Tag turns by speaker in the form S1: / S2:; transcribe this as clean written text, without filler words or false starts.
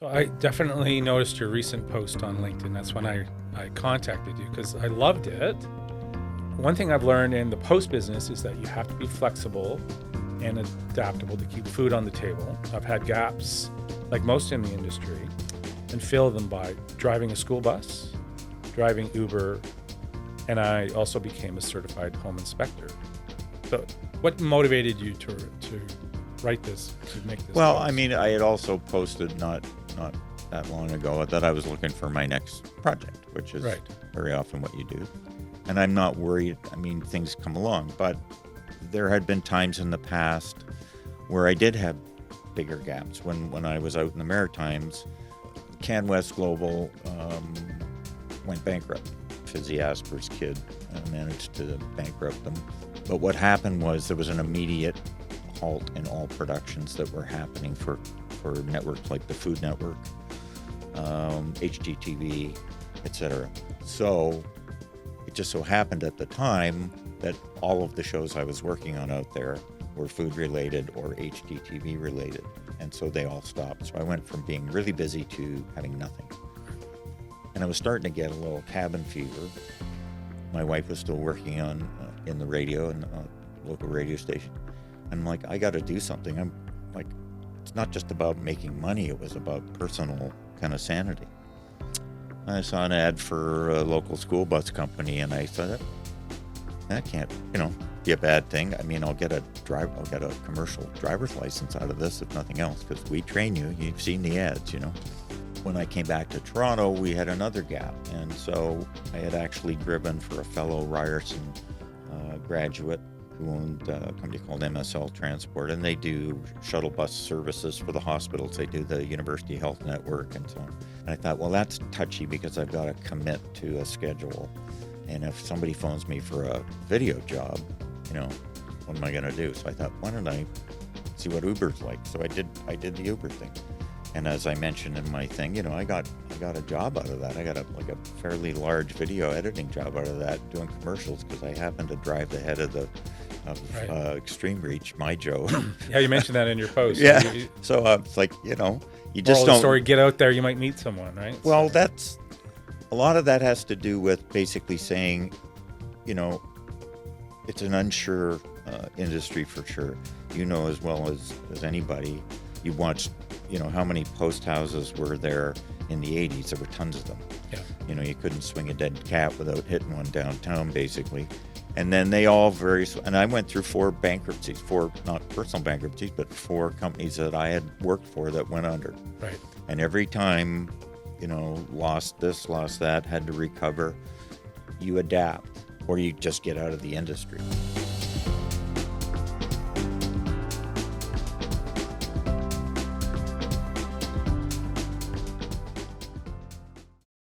S1: So I definitely noticed your recent post on LinkedIn. That's when I contacted you because I loved it. One thing I've learned in the post business is that you have to be flexible and adaptable to keep food on the table. I've had gaps, like most in the industry, and fill them by driving a school bus, driving Uber, and I also became a certified home inspector. So what motivated you to write this, to make this
S2: Well,
S1: post?
S2: I mean, I had also posted not that long ago that I was looking for my next project, which is
S1: Right.
S2: very often what you do. And I'm not worried. I mean, things come along, but there had been times in the past where I did have bigger gaps. When I was out in the Maritimes, CanWest Global went bankrupt. Fizzy Asper's kid managed to bankrupt them. But what happened was there was an immediate halt in all productions that were happening for networks like the Food Network, HGTV, etc. So it just so happened at the time that all of the shows I was working on out there were food related or HGTV related, and so they all stopped. So I went from being really busy to having nothing, and I was starting to get a little cabin fever. My wife was still working on in the radio and local radio station. I'm like, I got to do something. I'm like, it's not just about making money. It was about personal kind of sanity. I saw an ad for a local school bus company, and I thought, that can't, be a bad thing. I mean, I'll get a commercial driver's license out of this, if nothing else, because we train you. You've seen the ads, When I came back to Toronto, we had another gap, and so I had actually driven for a fellow Ryerson graduate who owned a company called MSL Transport, and they do shuttle bus services for the hospitals. They do the University Health Network and so on. And I thought, well, that's touchy because I've got to commit to a schedule. And if somebody phones me for a video job, what am I going to do? So I thought, why don't I see what Uber's like? So I did the Uber thing. And as I mentioned in my thing, I got a job out of that. I got a fairly large video editing job out of that, doing commercials, because I happened to drive the head of Extreme Reach, my Joe.
S1: Yeah, you mentioned that in your post.
S2: Yeah. So it's like, you just don't.
S1: Story, get out there, you might meet someone, right?
S2: Well, that's a lot of that has to do with basically saying, it's an unsure industry for sure. As well as anybody. You watched, how many post houses were there in the 80s? There were tons of them.
S1: Yeah.
S2: You couldn't swing a dead cat without hitting one downtown, basically. And then they all and I went through 4 bankruptcies, 4 not personal bankruptcies, but 4 companies that I had worked for that went under.
S1: Right.
S2: And every time, lost this, lost that, had to recover, you adapt, or you just get out of the industry.